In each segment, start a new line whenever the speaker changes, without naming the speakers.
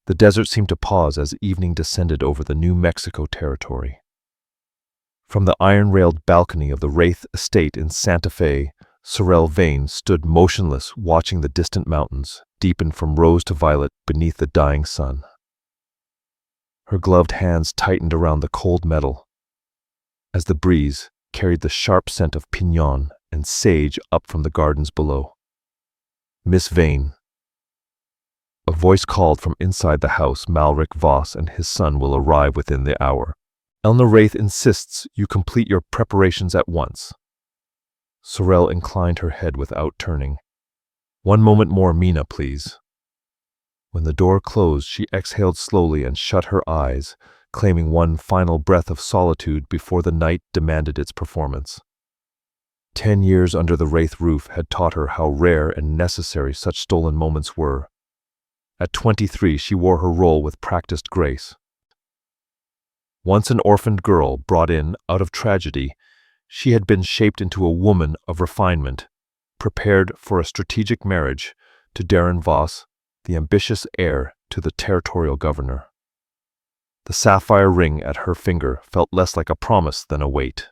The desert seemed to pause as evening descended over the New Mexico territory. From the iron-railed balcony of the Wraith estate in Santa Fe, Sorrel Vane stood motionless, watching the distant mountains deepen from rose to violet beneath the dying sun. Her gloved hands tightened around the cold metal as the breeze carried the sharp scent of pinon and sage up from the gardens below. "Miss Vane." A voice called from inside the house. "Malric Voss and his son will arrive within the hour. Elna Wraith insists you complete your preparations at once." Sorrel inclined her head without turning. "One moment more, Mina, please." When the door closed, she exhaled slowly and shut her eyes, claiming one final breath of solitude before the night demanded its performance. 10 years under the Wraith roof had taught her how rare and necessary such stolen moments were. At 23, she wore her role with practiced grace. Once an orphaned girl brought in out of tragedy, she had been shaped into a woman of refinement, prepared for a strategic marriage to Darren Voss, the ambitious heir to the territorial governor. The sapphire ring at her finger felt less like a promise than a weight.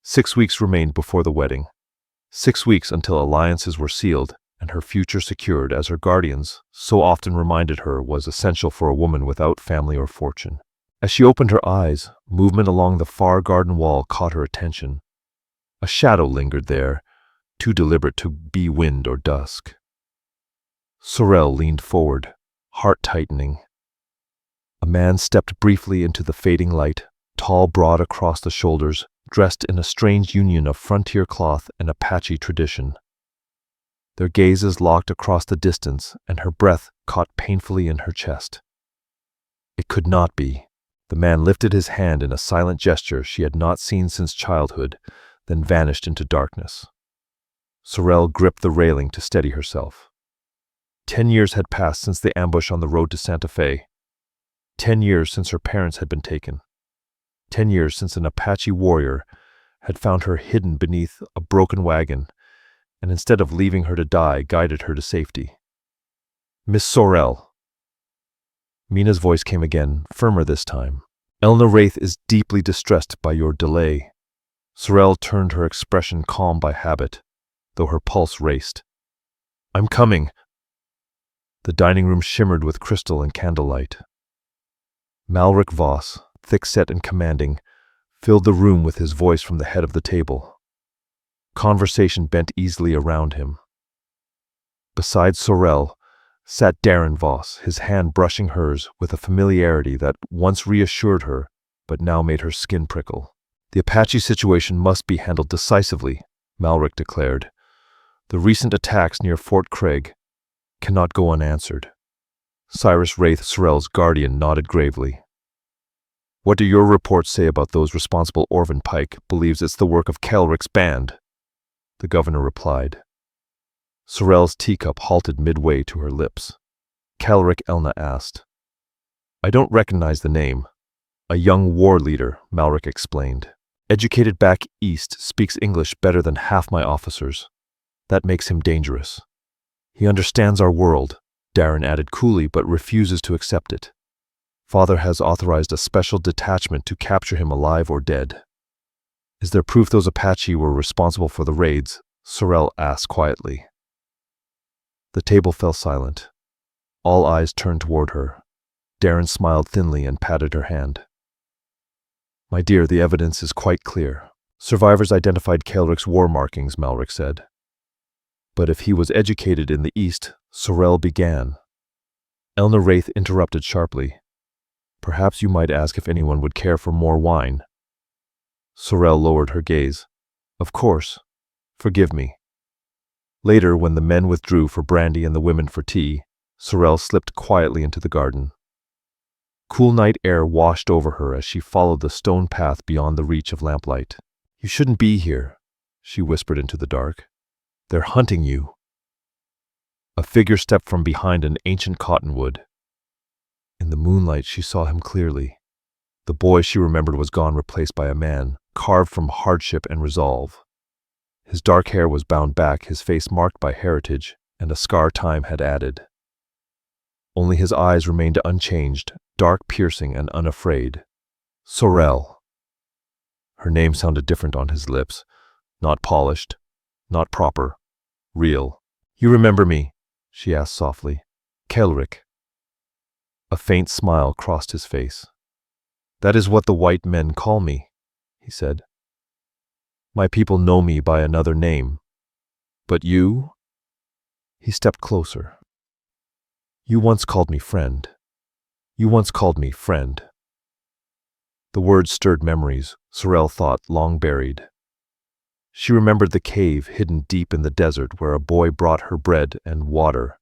6 weeks remained before the wedding. 6 weeks until alliances were sealed and her future secured, as her guardians so often reminded her was essential for a woman without family or fortune. As she opened her eyes, movement along the far garden wall caught her attention. A shadow lingered there, too deliberate to be wind or dusk. Sorrel leaned forward, heart tightening. A man stepped briefly into the fading light, tall, broad across the shoulders, dressed in a strange union of frontier cloth and Apache tradition. Their gazes locked across the distance, and her breath caught painfully in her chest. It could not be. The man lifted his hand in a silent gesture she had not seen since childhood, then vanished into darkness. Sorrel gripped the railing to steady herself. 10 years had passed since the ambush on the road to Santa Fe. 10 years since her parents had been taken. 10 years since an Apache warrior had found her hidden beneath a broken wagon, and instead of leaving her to die, guided her to safety. "Miss Sorrel." Mina's voice came again, firmer this time. "Elna Wraith is deeply distressed by your delay." Sorrel turned, her expression calm by habit, though her pulse raced. "I'm coming." The dining room shimmered with crystal and candlelight. Malric Voss, thick-set and commanding, filled the room with his voice from the head of the table. Conversation bent easily around him. Beside Sorrel sat Darren Voss, his hand brushing hers with a familiarity that once reassured her, but now made her skin prickle. "The Apache situation must be handled decisively," Malric declared. "The recent attacks near Fort Craig cannot go unanswered." Cyrus Wraith, Sorrel's guardian, nodded gravely. "What do your reports say about those responsible? Orphaned Pike believes it's the work of Kelric's band," the governor replied. Sorrel's teacup halted midway to her lips. "Kelric?" Elna asked. "I don't recognize the name." "A young war leader," Malric explained. "Educated back east, speaks English better than half my officers. That makes him dangerous. He understands our world," Darren added coolly, "but refuses to accept it. Father has authorized a special detachment to capture him alive or dead." "Is there proof those Apache were responsible for the raids?" Sorrel asked quietly. The table fell silent. All eyes turned toward her. Darren smiled thinly and patted her hand. "My dear, the evidence is quite clear. Survivors identified Kelric's war markings," Malric said. "But if he was educated in the East," Sorrel began. Elna Wraith interrupted sharply. "Perhaps you might ask if anyone would care for more wine." Sorrel lowered her gaze. "Of course. Forgive me." Later, when the men withdrew for brandy and the women for tea, Sorrel slipped quietly into the garden. Cool night air washed over her as she followed the stone path beyond the reach of lamplight. "You shouldn't be here," she whispered into the dark. "They're hunting you." A figure stepped from behind an ancient cottonwood. In the moonlight, she saw him clearly. The boy she remembered was gone, replaced by a man, carved from hardship and resolve. His dark hair was bound back, his face marked by heritage and a scar time had added. Only his eyes remained unchanged, dark, piercing, and unafraid. Sorel. Her name sounded different on his lips. Not polished, not proper, real. You remember me? She asked softly. Kelric. A faint smile crossed his face. That is what the white men call me, he said. My people know me by another name. But you? He stepped closer. You once called me friend. You once called me friend. The words stirred memories, Sorel thought, long buried. She remembered the cave hidden deep in the desert where a boy brought her bread and water,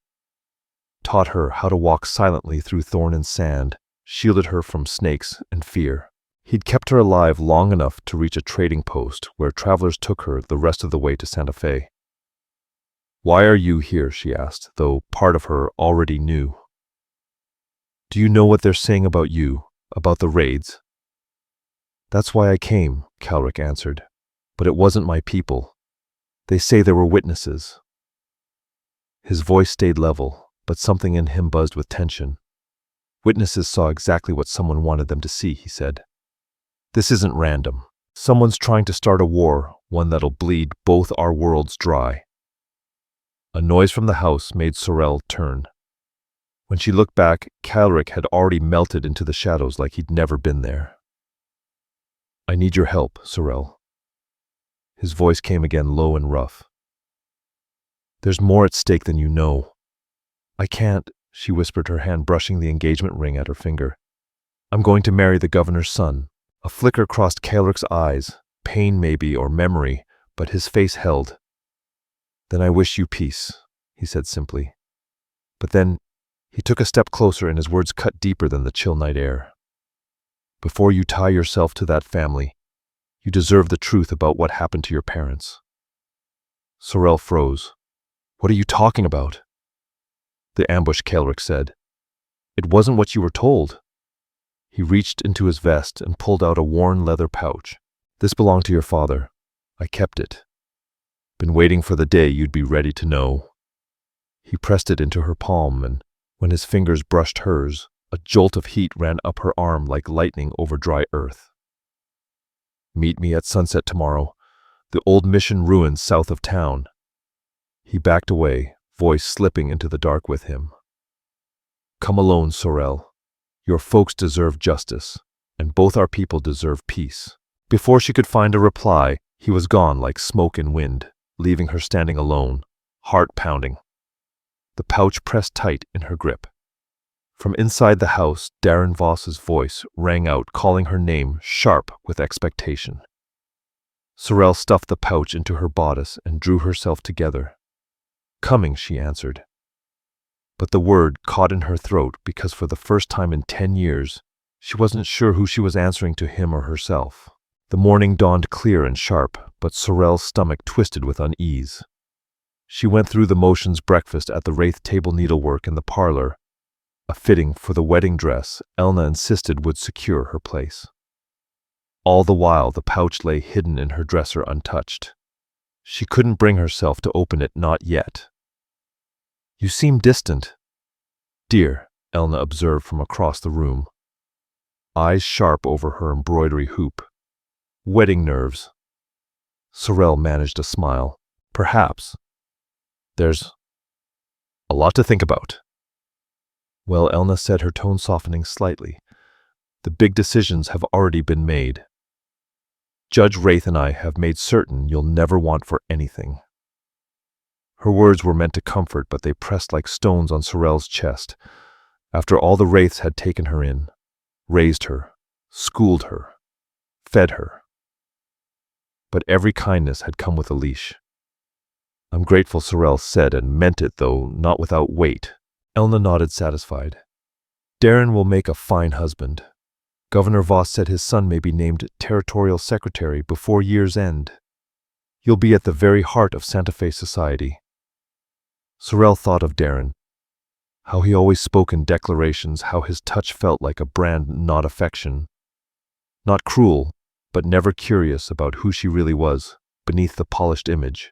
taught her how to walk silently through thorn and sand, shielded her from snakes and fear. He'd kept her alive long enough to reach a trading post where travelers took her the rest of the way to Santa Fe. Why are you here? She asked, though part of her already knew. Do you know what they're saying about you, about the raids? That's why I came, Kelric answered. But it wasn't my people. They say there were witnesses. His voice stayed level, but something in him buzzed with tension. Witnesses saw exactly what someone wanted them to see, he said. This isn't random. Someone's trying to start a war, one that'll bleed both our worlds dry. A noise from the house made Sorel turn. When she looked back, Kelric had already melted into the shadows like he'd never been there. I need your help, Sorel. His voice came again low and rough. There's more at stake than you know. I can't, she whispered, her hand brushing the engagement ring at her finger. I'm going to marry the governor's son. A flicker crossed Kelric's eyes, pain maybe or memory, but his face held. Then I wish you peace, he said simply. But then he took a step closer and his words cut deeper than the chill night air. Before you tie yourself to that family, you deserve the truth about what happened to your parents. Sorel froze. What are you talking about? The ambush, Kelric said. It wasn't what you were told. He reached into his vest and pulled out a worn leather pouch. This belonged to your father. I kept it. Been waiting for the day you'd be ready to know. He pressed it into her palm, and when his fingers brushed hers, a jolt of heat ran up her arm like lightning over dry earth. Meet me at sunset tomorrow, the old mission ruins south of town. He backed away, voice slipping into the dark with him. Come alone, Sorel. Your folks deserve justice, and both our people deserve peace. Before she could find a reply, he was gone like smoke in wind, leaving her standing alone, heart pounding. The pouch pressed tight in her grip. From inside the house, Darren Voss's voice rang out, calling her name, sharp with expectation. Sorel stuffed the pouch into her bodice and drew herself together. Coming, she answered. But the word caught in her throat because for the first time in 10 years, she wasn't sure who she was answering to, him or herself. The morning dawned clear and sharp, but Sorel's stomach twisted with unease. She went through the motions breakfast at the Wraith table needlework in the parlor, a fitting for the wedding dress Elna insisted would secure her place. All the while the pouch lay hidden in her dresser untouched. She couldn't bring herself to open it, not yet. You seem distant, dear, Elna observed from across the room, eyes sharp over her embroidery hoop. Wedding nerves. Sorel managed a smile. Perhaps. There's a lot to think about. Well, Elna said, her tone softening slightly. The big decisions have already been made. Judge Wraith and I have made certain you'll never want for anything. Her words were meant to comfort, but they pressed like stones on Sorel's chest. After all the Wraiths had taken her in, raised her, schooled her, fed her. But every kindness had come with a leash. I'm grateful, Sorel said, and meant it, though not without weight. Elna nodded, satisfied. Darren will make a fine husband. Governor Voss said his son may be named Territorial Secretary before year's end. You'll be at the very heart of Santa Fe society. Sorel thought of Darren, how he always spoke in declarations, how his touch felt like a brand, not affection. Not cruel, but never curious about who she really was beneath the polished image.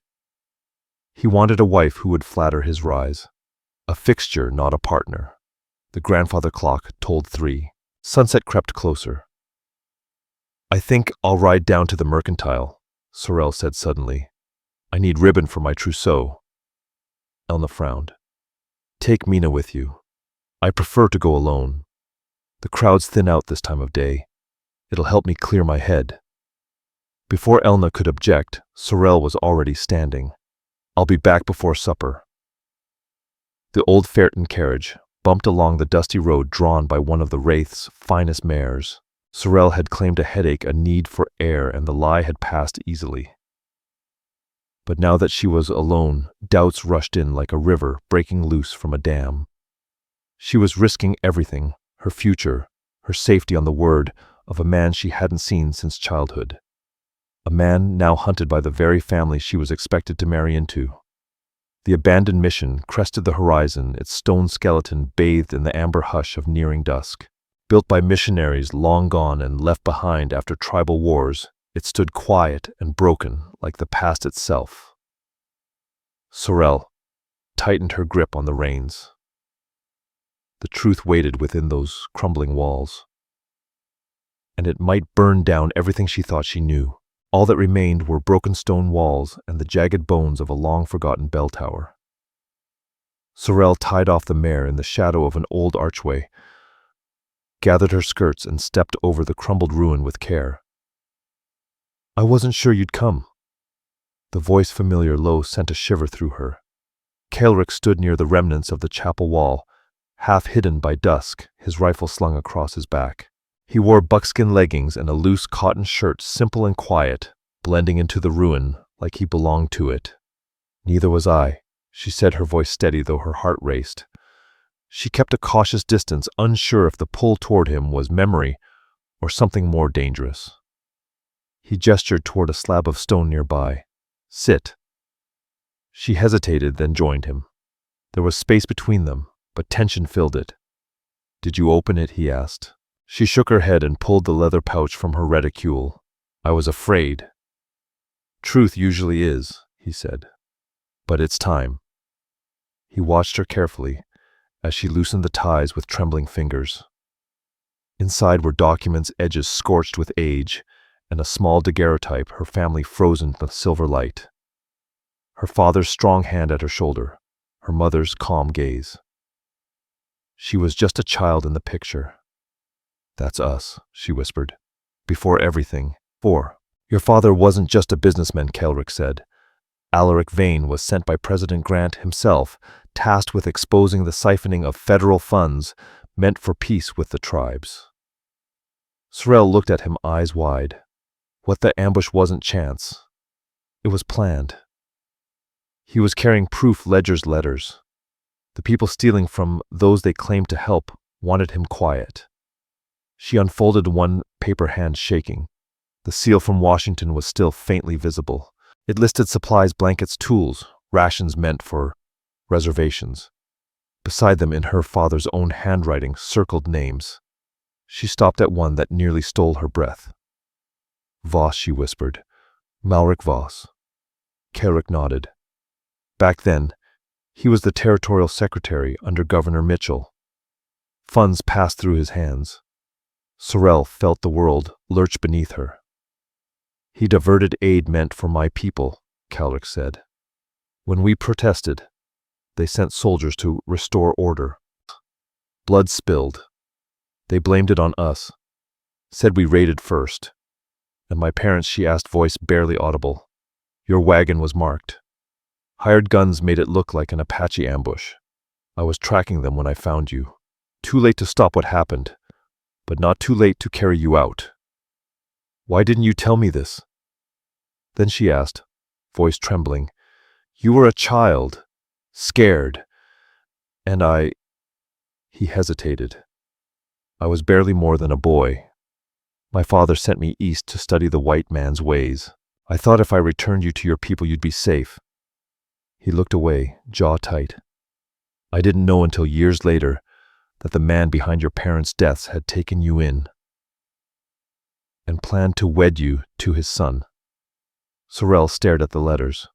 He wanted a wife who would flatter his rise, a fixture, not a partner. The grandfather clock tolled 3. Sunset crept closer. "I think I'll ride down to the mercantile," Sorel said suddenly. "I need ribbon for my trousseau." Elna frowned. "Take Mina with you. I prefer to go alone. The crowds thin out this time of day. It'll help me clear my head." Before Elna could object, Sorel was already standing. "I'll be back before supper." The old Phaeton carriage bumped along the dusty road drawn by one of the Wraith's finest mares. Sorel had claimed a headache, a need for air, and the lie had passed easily. But now that she was alone, doubts rushed in like a river breaking loose from a dam. She was risking everything, her future, her safety on the word of a man she hadn't seen since childhood. A man now hunted by the very family she was expected to marry into. The abandoned mission crested the horizon, its stone skeleton bathed in the amber hush of nearing dusk. Built by missionaries long gone and left behind after tribal wars, it stood quiet and broken like the past itself. Sorel tightened her grip on the reins. The truth waited within those crumbling walls. And it might burn down everything she thought she knew. All that remained were broken stone walls and the jagged bones of a long-forgotten bell tower. Sorel tied off the mare in the shadow of an old archway, gathered her skirts, and stepped over the crumbled ruin with care. "I wasn't sure you'd come." The voice, familiar low, sent a shiver through her. Kaelric stood near the remnants of the chapel wall, half hidden by dusk, his rifle slung across his back. He wore buckskin leggings and a loose cotton shirt, simple and quiet, blending into the ruin like he belonged to it. "Neither was I," she said, her voice steady though her heart raced. She kept a cautious distance, unsure if the pull toward him was memory or something more dangerous. He gestured toward a slab of stone nearby. "Sit." She hesitated, then joined him. There was space between them, but tension filled it. "Did you open it?" he asked. She shook her head and pulled the leather pouch from her reticule. "I was afraid." "Truth usually is," he said. "But it's time." He watched her carefully as she loosened the ties with trembling fingers. Inside were documents, edges scorched with age, and a small daguerreotype, her family frozen in the silver light. Her father's strong hand at her shoulder, her mother's calm gaze. She was just a child in the picture. "That's us," she whispered. "Before everything. Your father wasn't just a businessman," Kaelric said. Alaric Vane was sent by President Grant himself, tasked with exposing the siphoning of federal funds meant for peace with the tribes. Sorel looked at him, eyes wide. What the ambush wasn't chance. It was planned. He was carrying proof, ledgers, letters. The people stealing from those they claimed to help wanted him quiet. She unfolded one paper, hand shaking. The seal from Washington was still faintly visible. It listed supplies, blankets, tools, rations meant for reservations. Beside them, in her father's own handwriting, circled names. She stopped at one that nearly stole her breath. "Voss," she whispered. "Malric Voss." Kaelric nodded. Back then, he was the territorial secretary under Governor Mitchell. Funds passed through his hands. Sorel felt the world lurch beneath her. "He diverted aid meant for my people," Kaelric said. "When we protested, they sent soldiers to restore order. Blood spilled. They blamed it on us, said we raided first. And my parents," she asked, voice barely audible, "your wagon was marked. Hired guns made it look like an Apache ambush. I was tracking them when I found you. Too late to stop what happened, but not too late to carry you out. Why didn't you tell me this?" Then she asked, voice trembling, "You were a child, scared, and I—" He hesitated. "I was barely more than a boy. My father sent me east to study the white man's ways. I thought if I returned you to your people you'd be safe." He looked away, jaw tight. "I didn't know until years later that the man behind your parents' deaths had taken you in and planned to wed you to his son." Sorel stared at the letters.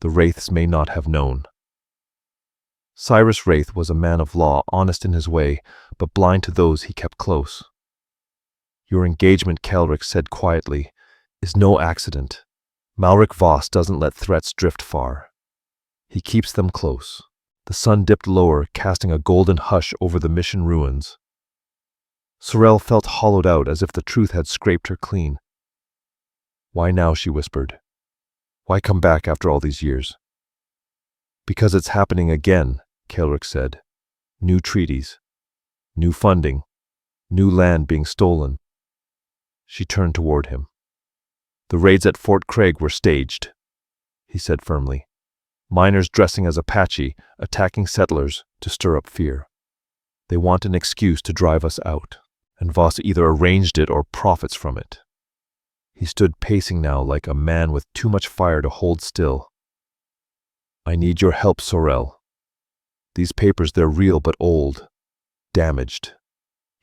The Wraiths may not have known. Cyrus Wraith was a man of law, honest in his way, but blind to those he kept close. Your engagement, Kelric said quietly, is no accident. Malric Voss doesn't let threats drift far. He keeps them close. The sun dipped lower, casting a golden hush over the mission ruins. Sorel felt hollowed out as if the truth had scraped her clean. Why now, she whispered. Why come back after all these years? Because it's happening again, Kelric said. New treaties, new funding, new land being stolen. She turned toward him. The raids at Fort Craig were staged, he said firmly. Miners dressing as Apache, attacking settlers to stir up fear. They want an excuse to drive us out, and Voss either arranged it or profits from it. He stood pacing now like a man with too much fire to hold still. I need your help, Sorel. These papers, they're real but old, damaged.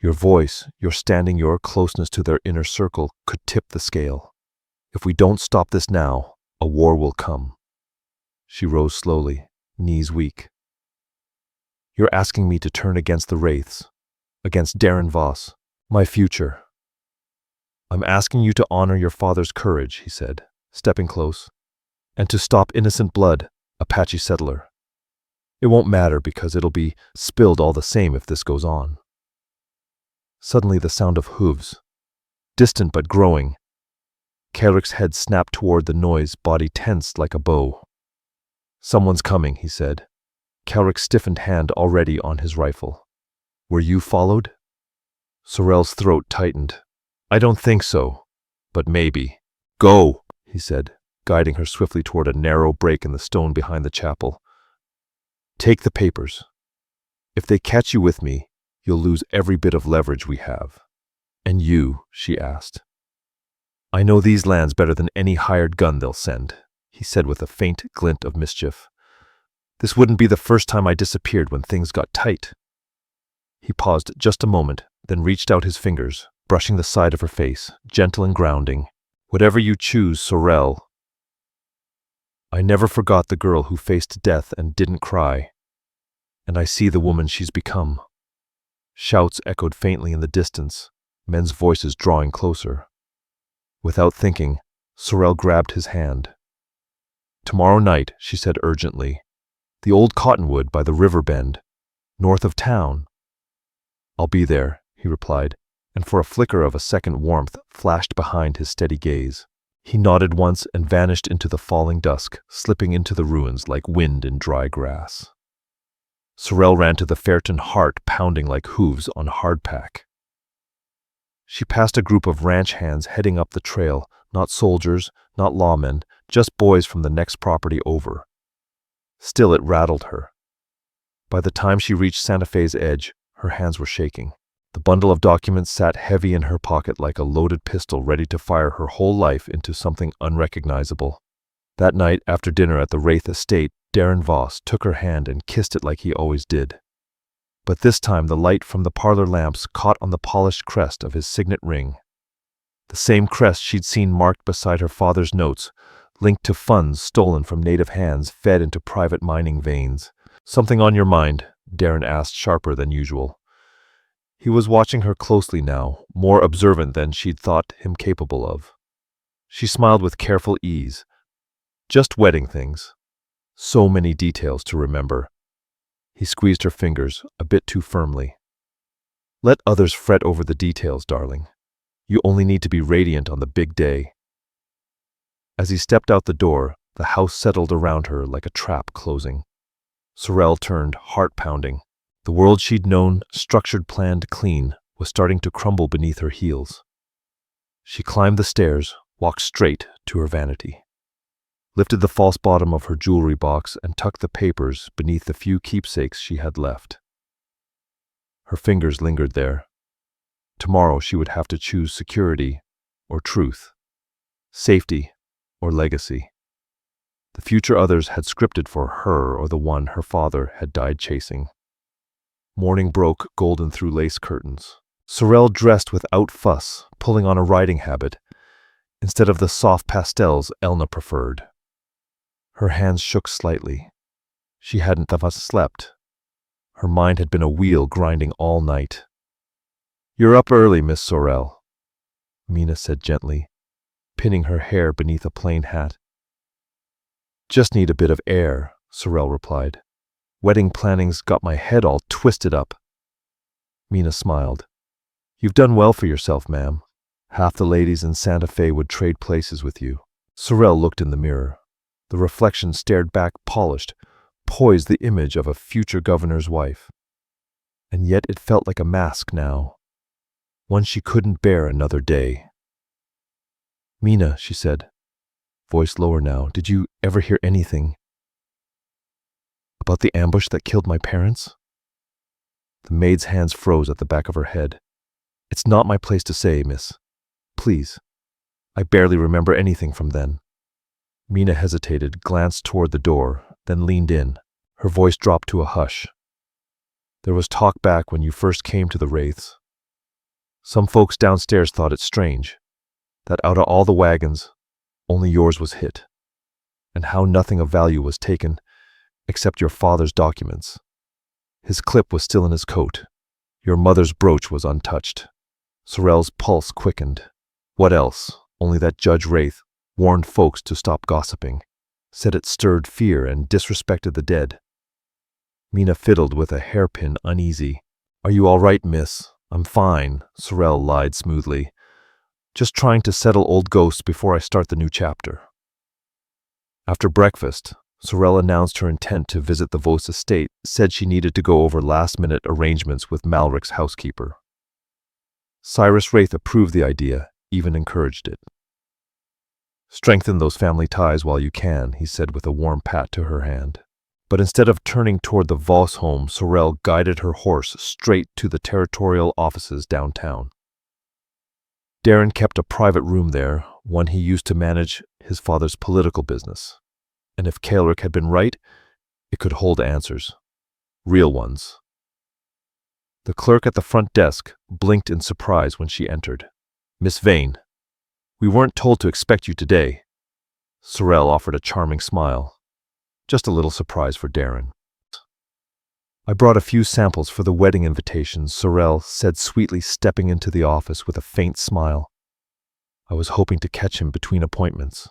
Your voice, your standing, your closeness to their inner circle could tip the scale. If we don't stop this now, a war will come. She rose slowly, knees weak. You're asking me to turn against the Wraiths, against Darren Voss, my future. I'm asking you to honor your father's courage, he said, stepping close, and to stop innocent blood, Apache settler. It won't matter because it'll be spilled all the same if this goes on. Suddenly the sound of hooves, distant but growing. Kelric's head snapped toward the noise, body tensed like a bow. Someone's coming, he said, Kelric's stiffened hand already on his rifle. Were you followed? Sorel's throat tightened. I don't think so, but maybe. Go, he said, guiding her swiftly toward a narrow break in the stone behind the chapel. Take the papers. If they catch you with me, you'll lose every bit of leverage we have. And you, she asked. I know these lands better than any hired gun they'll send, he said with a faint glint of mischief. This wouldn't be the first time I disappeared when things got tight. He paused just a moment, then reached out his fingers, brushing the side of her face, gentle and grounding. Whatever you choose, Sorel. I never forgot the girl who faced death and didn't cry. And I see the woman she's become. Shouts echoed faintly in the distance, men's voices drawing closer. Without thinking, Sorel grabbed his hand. Tomorrow night, she said urgently. The old cottonwood by the river bend, north of town. I'll be there, he replied, and for a flicker of a second warmth flashed behind his steady gaze. He nodded once and vanished into the falling dusk, slipping into the ruins like wind in dry grass. Sorel ran to the Fairton, heart pounding like hooves on hardpack. She passed a group of ranch hands heading up the trail, not soldiers, not lawmen, just boys from the next property over. Still, it rattled her. By the time she reached Santa Fe's edge, her hands were shaking. The bundle of documents sat heavy in her pocket like a loaded pistol ready to fire her whole life into something unrecognizable. That night, after dinner at the Wraith estate, Darren Voss took her hand and kissed it like he always did. But this time the light from the parlor lamps caught on the polished crest of his signet ring. The same crest she'd seen marked beside her father's notes, linked to funds stolen from native hands fed into private mining veins. Something on your mind? Darren asked, sharper than usual. He was watching her closely now, more observant than she'd thought him capable of. She smiled with careful ease. Just wedding things. So many details to remember. He squeezed her fingers a bit too firmly. Let others fret over the details, darling. You only need to be radiant on the big day. As he stepped out the door, the house settled around her like a trap closing. Sorel turned, heart pounding. The world she'd known, structured, planned, clean, was starting to crumble beneath her heels. She climbed the stairs, walked straight to her vanity, lifted the false bottom of her jewelry box and tucked the papers beneath the few keepsakes she had left. Her fingers lingered there. Tomorrow she would have to choose security or truth, safety or legacy. The future others had scripted for her or the one her father had died chasing. Morning broke golden through lace curtains. Sorel dressed without fuss, pulling on a riding habit, instead of the soft pastels Elna preferred. Her hands shook slightly. She hadn't thus slept, Her mind had been a wheel grinding all night. "You're up early, Miss Sorrel," Mina said gently, pinning her hair beneath a plain hat. "Just need a bit of air," Sorrel replied. "Wedding planning's got my head all twisted up." Mina smiled. "You've done well for yourself, ma'am. Half the ladies in Santa Fe would trade places with you." Sorrel looked in the mirror. The reflection stared back polished, poised the image of a future governor's wife. And yet it felt like a mask now, one she couldn't bear another day. "Mina," she said, voice lower now, "did you ever hear anything about the ambush that killed my parents?" The maid's hands froze at the back of her head. "It's not my place to say, miss. Please. I barely remember anything from then." Mina hesitated, glanced toward the door, then leaned in. Her voice dropped to a hush. "There was talk back when you first came to the Wraiths. Some folks downstairs thought it strange, that out of all the wagons, only yours was hit, and how nothing of value was taken except your father's documents. His clip was still in his coat. Your mother's brooch was untouched." Sorrel's pulse quickened. What else? Only that Judge Wraith warned folks to stop gossiping, said it stirred fear and disrespected the dead. Mina fiddled with a hairpin, uneasy. "Are you all right, miss?" "I'm fine," Sorrel lied smoothly. "Just trying to settle old ghosts before I start the new chapter." After breakfast, Sorrel announced her intent to visit the Vos estate, said she needed to go over last-minute arrangements with Malric's housekeeper. Cyrus Wraith approved the idea, even encouraged it. "Strengthen those family ties while you can," he said with a warm pat to her hand. But instead of turning toward the Voss home, Sorrel guided her horse straight to the territorial offices downtown. Darren kept a private room there, one he used to manage his father's political business. And if Kaelric had been right, it could hold answers. Real ones. The clerk at the front desk blinked in surprise when she entered. "Miss Vane, we weren't told to expect you today." Sorrel offered a charming smile. Just a little surprise for Darren. "I brought a few samples for the wedding invitations," Sorrel said sweetly, stepping into the office with a faint smile. "I was hoping to catch him between appointments."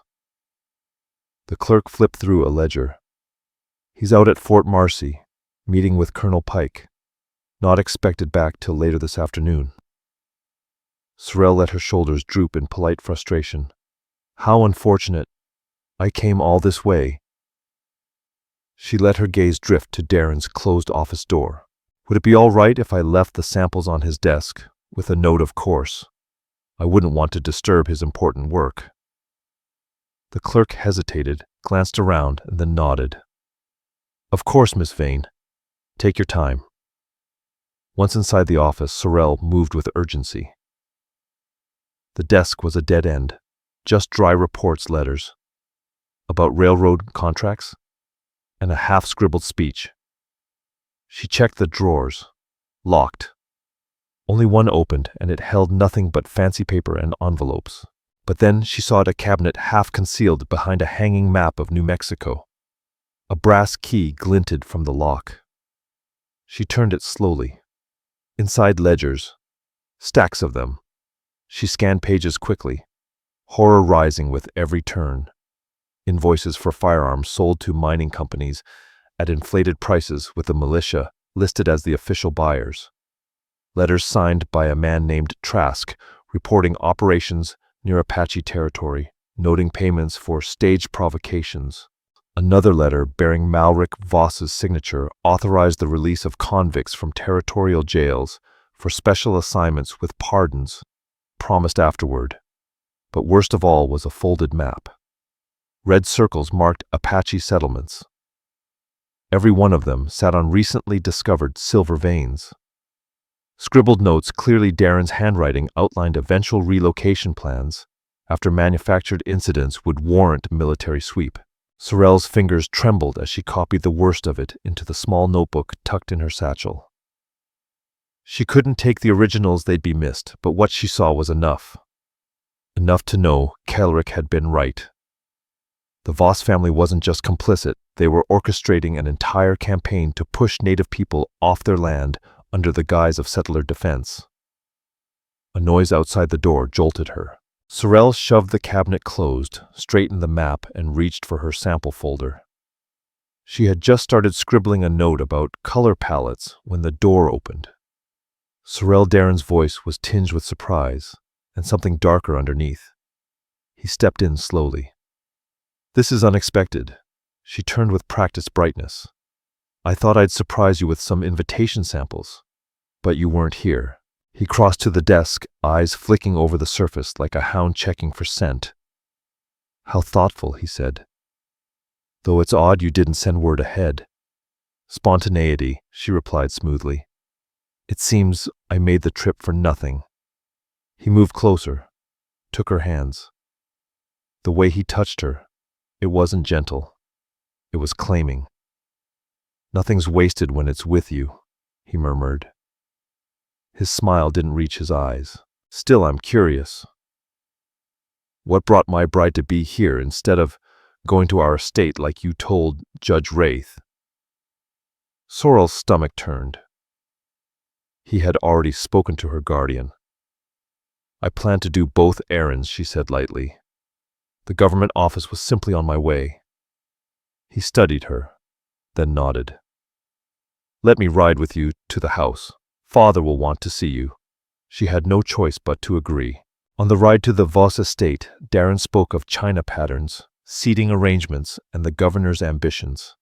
The clerk flipped through a ledger. "He's out at Fort Marcy, meeting with Colonel Pike. Not expected back till later this afternoon." Sorrel let her shoulders droop in polite frustration. "How unfortunate. I came all this way." She let her gaze drift to Darren's closed office door. "Would it be all right if I left the samples on his desk, with a note, of course? I wouldn't want to disturb his important work." The clerk hesitated, glanced around, and then nodded. "Of course, Miss Vane. Take your time." Once inside the office, Sorrel moved with urgency. The desk was a dead end, just dry reports letters about railroad contracts and a half-scribbled speech. She checked the drawers. Locked. Only one opened, and it held nothing but fancy paper and envelopes. But then she saw a cabinet half concealed behind a hanging map of New Mexico. A brass key glinted from the lock. She turned it slowly. Inside ledgers, stacks of them. She scanned pages quickly, horror rising with every turn. Invoices for firearms sold to mining companies at inflated prices with the militia listed as the official buyers. Letters signed by a man named Trask reporting operations near Apache territory, noting payments for staged provocations. Another letter bearing Malric Voss's signature authorized the release of convicts from territorial jails for special assignments with pardons promised afterward. But worst of all was a folded map. Red circles marked Apache settlements. Every one of them sat on recently discovered silver veins. Scribbled notes, clearly Darren's handwriting, outlined eventual relocation plans after manufactured incidents would warrant military sweep. Sorrel's fingers trembled as she copied the worst of it into the small notebook tucked in her satchel. She couldn't take the originals, they'd be missed, but what she saw was enough. Enough to know Kaelric had been right. The Voss family wasn't just complicit, They were orchestrating an entire campaign to push native people off their land under the guise of settler defense. A noise outside the door jolted her. Sorrel shoved the cabinet closed, straightened the map, and reached for her sample folder. She had just started scribbling a note about color palettes when the door opened. Sorrel Darren's voice was tinged with surprise and something darker underneath. He stepped in slowly. "This is unexpected." She turned with practiced brightness. "I thought I'd surprise you with some invitation samples, but you weren't here." He crossed to the desk, eyes flicking over the surface like a hound checking for scent. "How thoughtful," he said. "Though it's odd you didn't send word ahead." "Spontaneity," she replied smoothly. "It seems I made the trip for nothing." He moved closer, took her hands. The way he touched her, it wasn't gentle. It was claiming. "Nothing's wasted when it's with you," he murmured. His smile didn't reach his eyes. "Still, I'm curious. What brought my bride to be here instead of going to our estate like you told Judge Wraith?" Sorrel's stomach turned. He had already spoken to her guardian. "I planned to do both errands," she said lightly. "The government office was simply on my way." He studied her, then nodded. "Let me ride with you to the house. Father will want to see you." She had no choice but to agree. On the ride to the Voss estate, Darren spoke of China patterns, seating arrangements, and the governor's ambitions.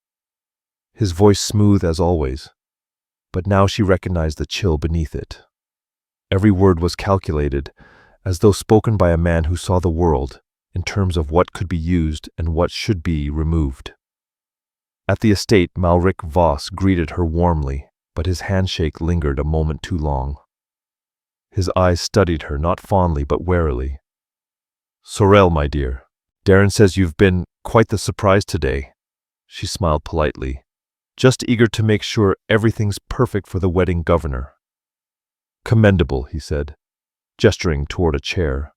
His voice smooth as always, but now she recognized the chill beneath it. Every word was calculated, as though spoken by a man who saw the world in terms of what could be used and what should be removed. At the estate, Malric Voss greeted her warmly, but his handshake lingered a moment too long. His eyes studied her, not fondly but warily. "Sorrel, my dear, Darren says you've been quite the surprise today." She smiled politely, "Just eager to make sure everything's perfect for the wedding governor." "Commendable," he said, gesturing toward a chair.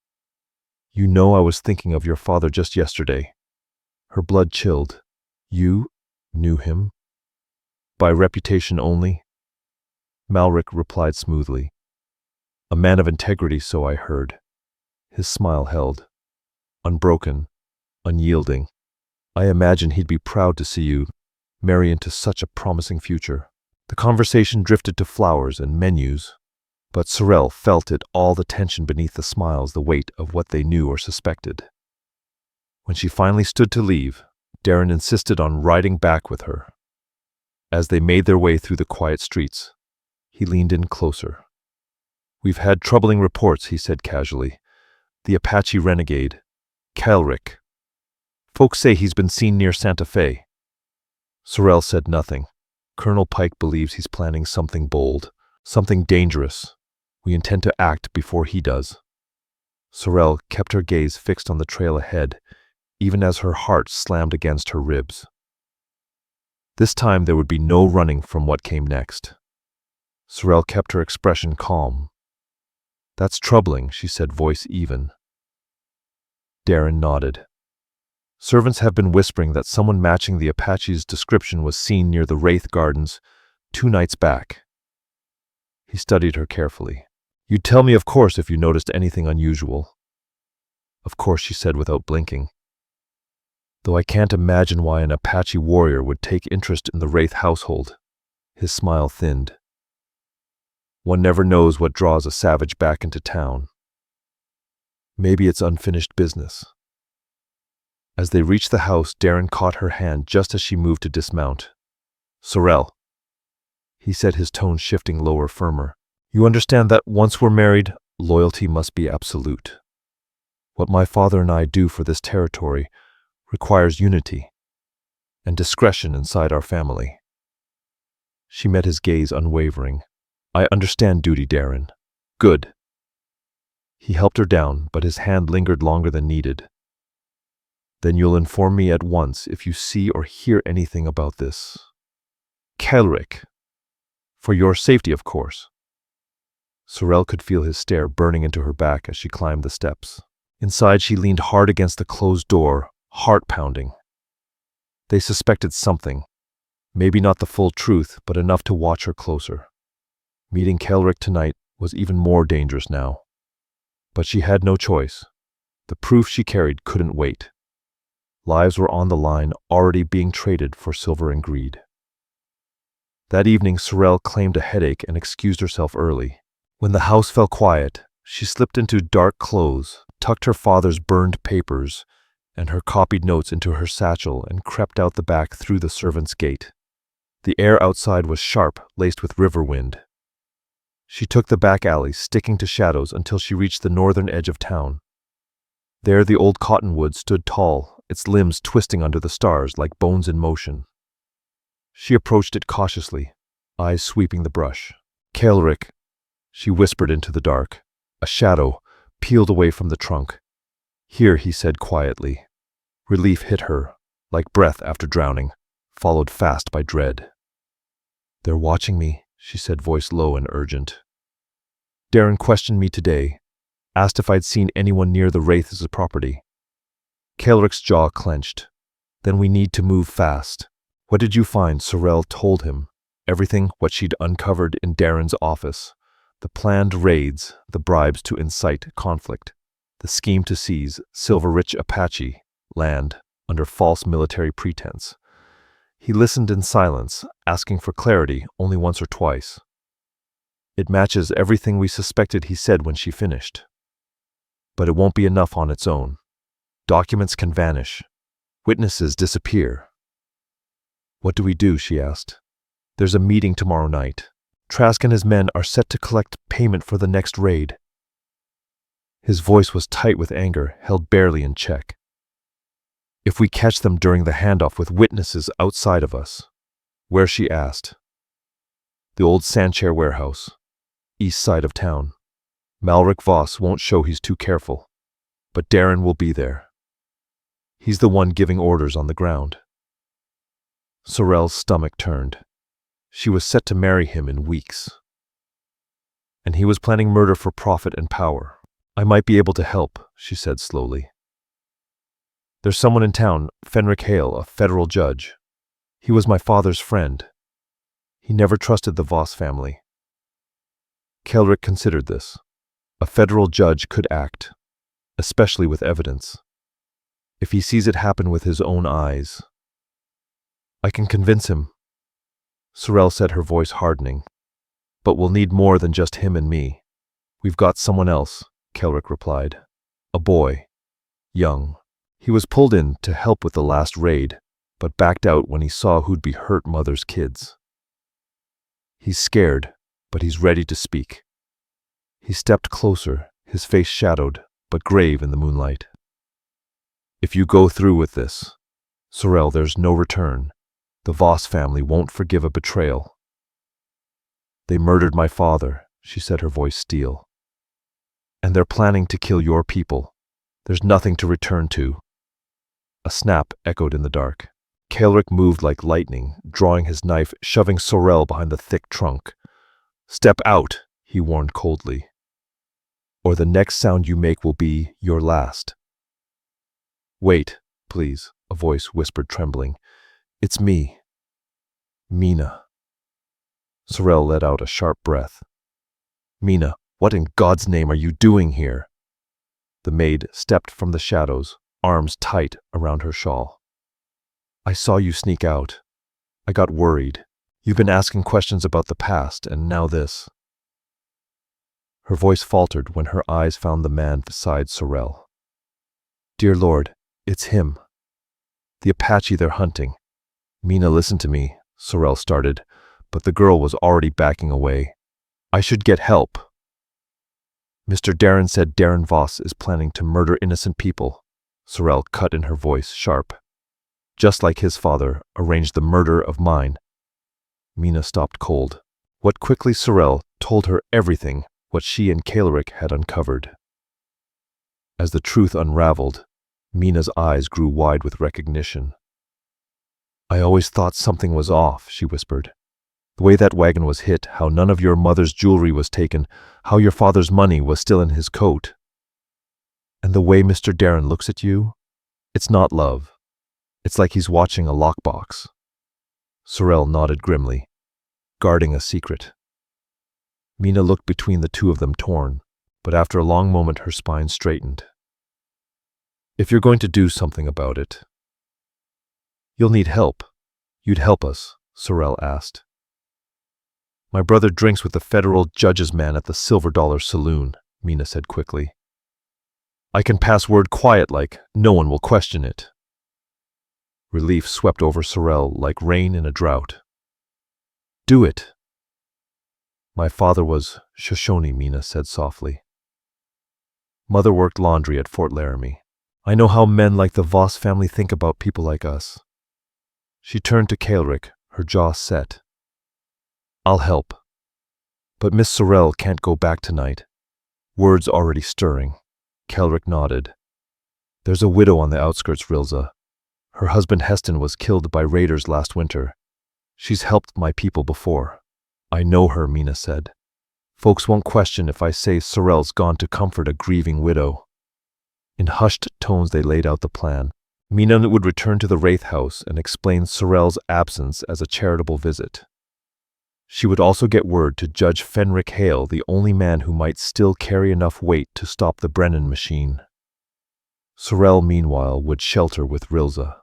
"You know I was thinking of your father just yesterday." Her blood chilled. "You knew him? By reputation only?" Malric replied smoothly. "A man of integrity, so I heard." His smile held. "Unbroken, unyielding. I imagine he'd be proud to see you marry into such a promising future." The conversation drifted to flowers and menus, but Sorrel felt it all, the tension beneath the smiles, the weight of what they knew or suspected. When she finally stood to leave, Darren insisted on riding back with her. As they made their way through the quiet streets, he leaned in closer. "We've had troubling reports," he said casually. "The Apache renegade, Calric. Folks say he's been seen near Santa Fe." Sorrel said nothing. "Colonel Pike believes he's planning something bold, something dangerous. We intend to act before he does." Sorrel kept her gaze fixed on the trail ahead, even as her heart slammed against her ribs. This time there would be no running from what came next. Sorrel kept her expression calm. "That's troubling," she said, voice even. Darren nodded. "Servants have been whispering that someone matching the Apache's description was seen near the Wraith Gardens 2 nights back." He studied her carefully. "You'd tell me, of course, if you noticed anything unusual." "Of course," she said without blinking. "Though I can't imagine why an Apache warrior would take interest in the Wraith household." His smile thinned. "One never knows what draws a savage back into town. Maybe it's unfinished business." As they reached the house, Darren caught her hand just as she moved to dismount. "Sorrel," he said, his tone shifting lower, firmer. "You understand that once we're married, loyalty must be absolute. What my father and I do for this territory requires unity and discretion inside our family." She met his gaze unwavering. "I understand duty, Darren." "Good." He helped her down, but his hand lingered longer than needed. "Then you'll inform me at once if you see or hear anything about this Kelric. For your safety, of course." Sorrel could feel his stare burning into her back as she climbed the steps. Inside, she leaned hard against the closed door, heart pounding. They suspected something. Maybe not the full truth, but enough to watch her closer. Meeting Kelrick tonight was even more dangerous now. But she had no choice. The proof she carried couldn't wait. Lives were on the line, already being traded for silver and greed. That evening, Sorrel claimed a headache and excused herself early. When the house fell quiet, she slipped into dark clothes, tucked her father's burned papers and her copied notes into her satchel, and crept out the back through the servants' gate. The air outside was sharp, laced with river wind. She took the back alley, sticking to shadows until she reached the northern edge of town. There the old cottonwood stood tall, its limbs twisting under the stars like bones in motion. She approached it cautiously, eyes sweeping the brush. "Kelrick," she whispered into the dark. A shadow peeled away from the trunk. "Here," he said quietly. Relief hit her, like breath after drowning, followed fast by dread. "They're watching me," she said, voice low and urgent. "Darren questioned me today, asked if I'd seen anyone near the Wraith's property." Kelrick's jaw clenched. "Then we need to move fast." "What did you find?" Sorrel told him. Everything what she'd uncovered in Darren's office. The planned raids, the bribes to incite conflict, the scheme to seize silver-rich Apache land under false military pretense. He listened in silence, asking for clarity only once or twice. "It matches everything we suspected," he said when she finished. "But it won't be enough on its own. Documents can vanish. Witnesses disappear." "What do we do?" she asked. "There's a meeting tomorrow night. Trask and his men are set to collect payment for the next raid." His voice was tight with anger, held barely in check. "If we catch them during the handoff with witnesses outside of us." "Where?" she asked. "The old Sandchair warehouse, east side of town. Malric Voss won't show he's too careful, but Darren will be there. He's the one giving orders on the ground." Sorrel's stomach turned. She was set to marry him in weeks. And he was planning murder for profit and power. "I might be able to help," she said slowly. "There's someone in town, Fenric Hale, a federal judge. He was my father's friend. He never trusted the Voss family." Kelrick considered this. A federal judge could act, especially with evidence. If he sees it happen with his own eyes. "I can convince him," Sorrel said, her voice hardening. "But we'll need more than just him and me." "We've got someone else," Kelrick replied. "A boy. Young. He was pulled in to help with the last raid, but backed out when he saw who'd be hurt Mother's kids. He's scared, but he's ready to speak." He stepped closer, his face shadowed, but grave in the moonlight. "If you go through with this, Sorrel, there's no return. The Voss family won't forgive a betrayal." "They murdered my father," she said, her voice steel. "And they're planning to kill your people. There's nothing to return to." A snap echoed in the dark. Kelrick moved like lightning, drawing his knife, shoving Sorrel behind the thick trunk. "Step out," he warned coldly, "or the next sound you make will be your last." "Wait, please," a voice whispered, trembling. "It's me. Mina." Sorrel let out a sharp breath. "Mina, what in God's name are you doing here?" The maid stepped from the shadows, arms tight around her shawl. "I saw you sneak out. I got worried. You've been asking questions about the past, and now this." Her voice faltered when her eyes found the man beside Sorrel. "Dear Lord, it's him. The Apache they're hunting." "Mina, listen to me," Sorrel started, but the girl was already backing away. "I should get help." "Mr. Darren said Darren Voss is planning to murder innocent people," Sorrel cut in, her voice sharp. "Just like his father arranged the murder of mine." Mina stopped cold. What quickly Sorrel told her everything what she and Kelrick had uncovered. As the truth unraveled, Mina's eyes grew wide with recognition. "I always thought something was off," she whispered. "The way that wagon was hit, how none of your mother's jewelry was taken, how your father's money was still in his coat. And the way Mr. Darren looks at you, it's not love. It's like he's watching a lockbox. Sorel nodded grimly, guarding a secret. Mina looked between the two of them, torn, but after a long moment her spine straightened. If you're going to do something about it, you'll need help. You'd help us, Sorel asked. My brother drinks with the federal judge's man at the Silver Dollar Saloon, Mina said quickly. I can pass word quiet like no one will question it. Relief swept over Sorel like rain in a drought. Do it. My father was Shoshone, Mina said softly. Mother worked laundry at Fort Laramie. I know how men like the Voss family think about people like us. She turned to Kaelric, her jaw set. I'll help. But Miss Sorel can't go back tonight. Words already stirring. Kaelric nodded. There's a widow on the outskirts, Rilza. Her husband Heston was killed by raiders last winter. She's helped my people before. I know her, Mina said. Folks won't question if I say Sorel's gone to comfort a grieving widow. In hushed tones they laid out the plan. Mina would return to the Wraith House and explain Sorel's absence as a charitable visit. She would also get word to Judge Fenric Hale, the only man who might still carry enough weight to stop the Brennan machine. Sorel, meanwhile, would shelter with Rilza.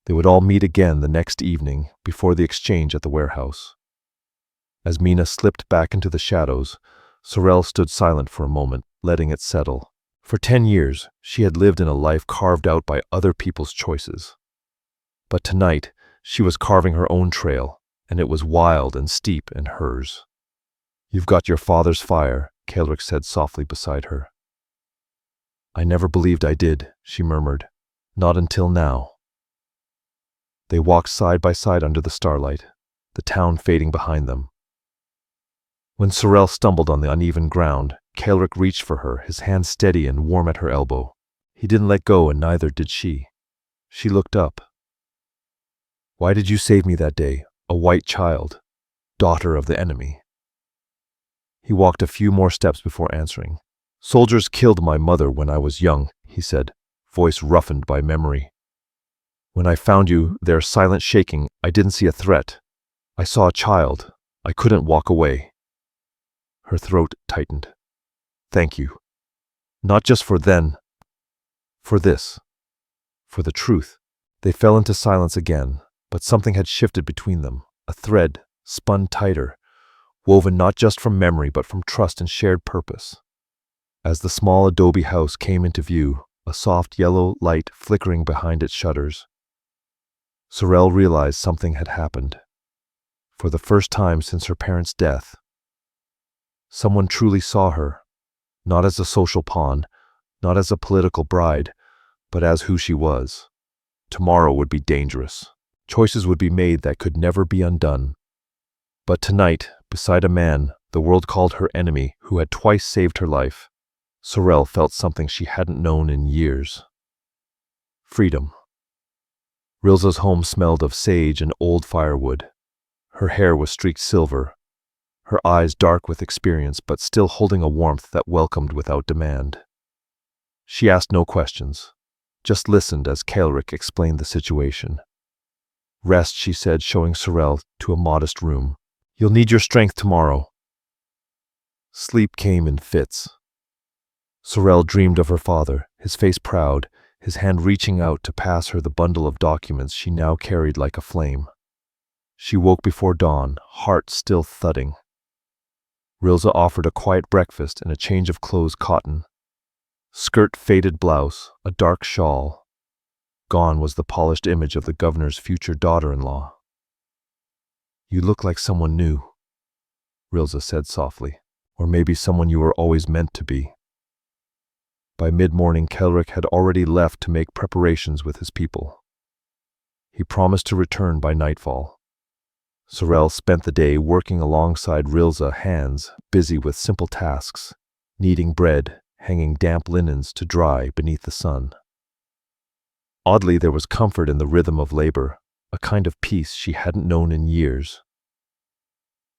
They would all meet again the next evening before the exchange at the warehouse. As Mina slipped back into the shadows, Sorel stood silent for a moment, letting it settle. For 10 years, she had lived in a life carved out by other people's choices. But tonight, she was carving her own trail, and it was wild and steep in hers. You've got your father's fire, Kaelric said softly beside her. I never believed I did, she murmured. Not until now. They walked side by side under the starlight, the town fading behind them. When Sorel stumbled on the uneven ground, Kaelric reached for her, his hand steady and warm at her elbow. He didn't let go, and neither did she. She looked up. Why did you save me that day, a white child, daughter of the enemy? He walked a few more steps before answering. Soldiers killed my mother when I was young, he said, voice roughened by memory. When I found you, their silent shaking, I didn't see a threat. I saw a child. I couldn't walk away. Her throat tightened. Thank you. Not just for then. For this. For the truth. They fell into silence again, but something had shifted between them. A thread, spun tighter, woven not just from memory but from trust and shared purpose. As the small adobe house came into view, a soft yellow light flickering behind its shutters, Sorel realized something had happened. For the first time since her parents' death, someone truly saw her, not as a social pawn, not as a political bride, but as who she was. Tomorrow would be dangerous. Choices would be made that could never be undone. But tonight, beside a man the world called her enemy who had twice saved her life, Sorel felt something she hadn't known in years. Freedom. Rilza's home smelled of sage and old firewood. Her hair was streaked silver, her eyes dark with experience but still holding a warmth that welcomed without demand. She asked no questions, just listened as Kaelric explained the situation. Rest, she said, showing Sorel to a modest room. You'll need your strength tomorrow. Sleep came in fits. Sorel dreamed of her father, his face proud, his hand reaching out to pass her the bundle of documents she now carried like a flame. She woke before dawn, heart still thudding. Rilza offered a quiet breakfast and a change of clothes cotton. Skirt faded blouse, a dark shawl. Gone was the polished image of the governor's future daughter-in-law. You look like someone new, Rilza said softly, or maybe someone you were always meant to be. By mid-morning, Kaelric had already left to make preparations with his people. He promised to return by nightfall. Sorel spent the day working alongside Rilza, hands busy with simple tasks, kneading bread, hanging damp linens to dry beneath the sun. Oddly, there was comfort in the rhythm of labor, a kind of peace she hadn't known in years.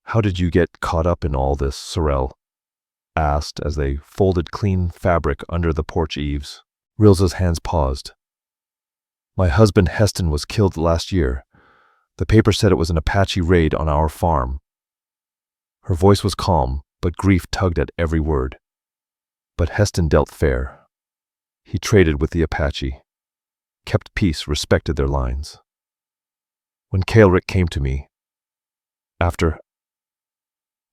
How did you get caught up in all this, Sorel? Asked as they folded clean fabric under the porch eaves. Rilza's hands paused. My husband Heston was killed last year. The paper said it was an Apache raid on our farm. Her voice was calm, but grief tugged at every word. But Heston dealt fair. He traded with the Apache, kept peace, respected their lines. When Kaelric came to me, after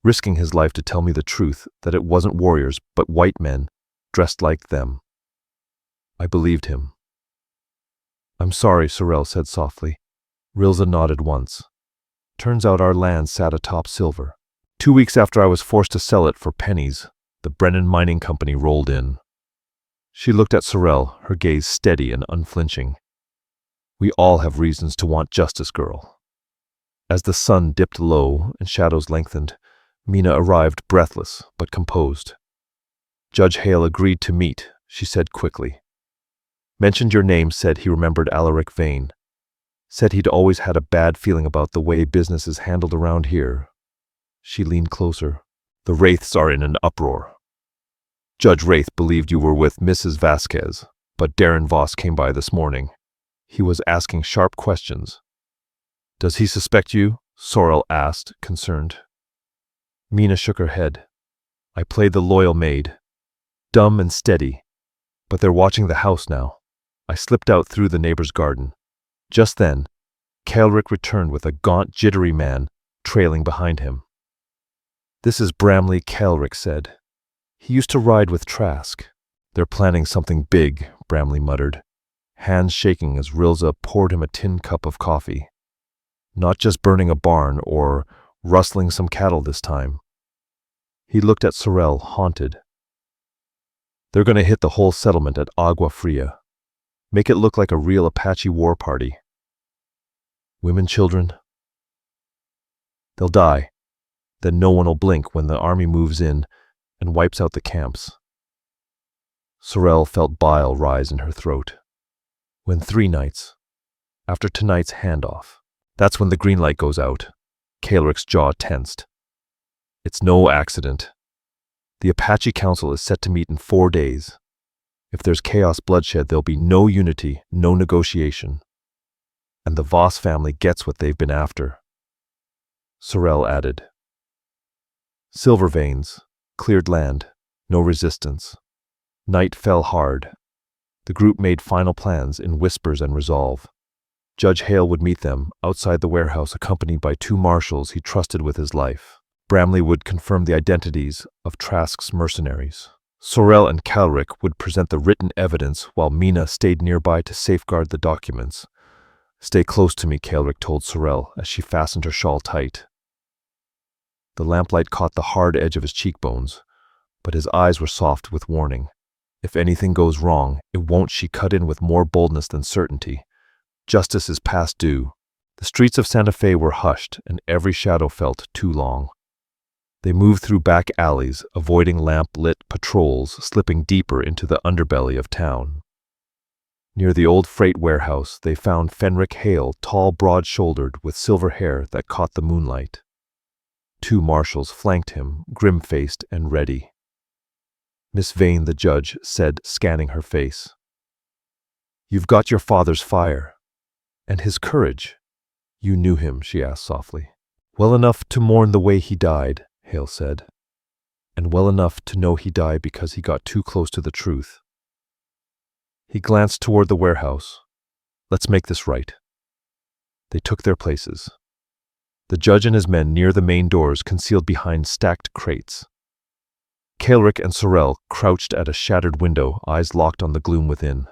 risking his life to tell me the truth that it wasn't warriors but white men dressed like them, I believed him. I'm sorry, Sorel said softly. Rilza nodded once. Turns out our land sat atop silver. 2 weeks after I was forced to sell it for pennies, the Brennan Mining Company rolled in. She looked at Sorel, her gaze steady and unflinching. We all have reasons to want justice, girl. As the sun dipped low and shadows lengthened, Mina arrived breathless but composed. Judge Hale agreed to meet, she said quickly. Mentioned your name, said he remembered Alaric Vane. Said he'd always had a bad feeling about the way business is handled around here. She leaned closer. The Wraiths are in an uproar. Judge Wraith believed you were with Mrs. Vasquez, but Darren Voss came by this morning. He was asking sharp questions. Does he suspect you? Sorel asked, concerned. Mina shook her head. I played the loyal maid. Dumb and steady. But they're watching the house now. I slipped out through the neighbor's garden. Just then, Kaelric returned with a gaunt, jittery man trailing behind him. This is Bramley, Kaelric said. He used to ride with Trask. They're planning something big, Bramley muttered, hands shaking as Rilza poured him a tin cup of coffee. Not just burning a barn or rustling some cattle this time. He looked at Sorel, haunted. They're going to hit the whole settlement at Agua Fria. Make it look like a real Apache war party. Women, children. They'll die. Then no one will blink when the army moves in and wipes out the camps. Sorel felt bile rise in her throat. When 3 nights, after tonight's handoff, that's when the green light goes out. Kaelric's jaw tensed. It's no accident. The Apache Council is set to meet in 4 days. If there's chaos bloodshed, there'll be no unity, no negotiation. And the Voss family gets what they've been after. Sorel added. Silver veins, cleared land, no resistance. Night fell hard. The group made final plans in whispers and resolve. Judge Hale would meet them outside the warehouse accompanied by 2 marshals he trusted with his life. Bramley would confirm the identities of Trask's mercenaries. Sorel and Kaelric would present the written evidence while Mina stayed nearby to safeguard the documents. Stay close to me, Kaelric told Sorel as she fastened her shawl tight. The lamplight caught the hard edge of his cheekbones, but his eyes were soft with warning. If anything goes wrong, it won't, she cut in with more boldness than certainty. Justice is past due. The streets of Santa Fe were hushed, and every shadow felt too long. They moved through back alleys, avoiding lamp-lit patrols, slipping deeper into the underbelly of town. Near the old freight warehouse, they found Fenric Hale, tall, broad-shouldered, with silver hair that caught the moonlight. 2 marshals flanked him, grim-faced and ready. Miss Vane, the judge, said, scanning her face. You've got your father's fire. And his courage. You knew him, she asked softly. Well enough to mourn the way he died, Hale said. And well enough to know he died because he got too close to the truth. He glanced toward the warehouse. Let's make this right. They took their places. The judge and his men near the main doors, concealed behind stacked crates. Kaelric and Sorel crouched at a shattered window, eyes locked on the gloom within.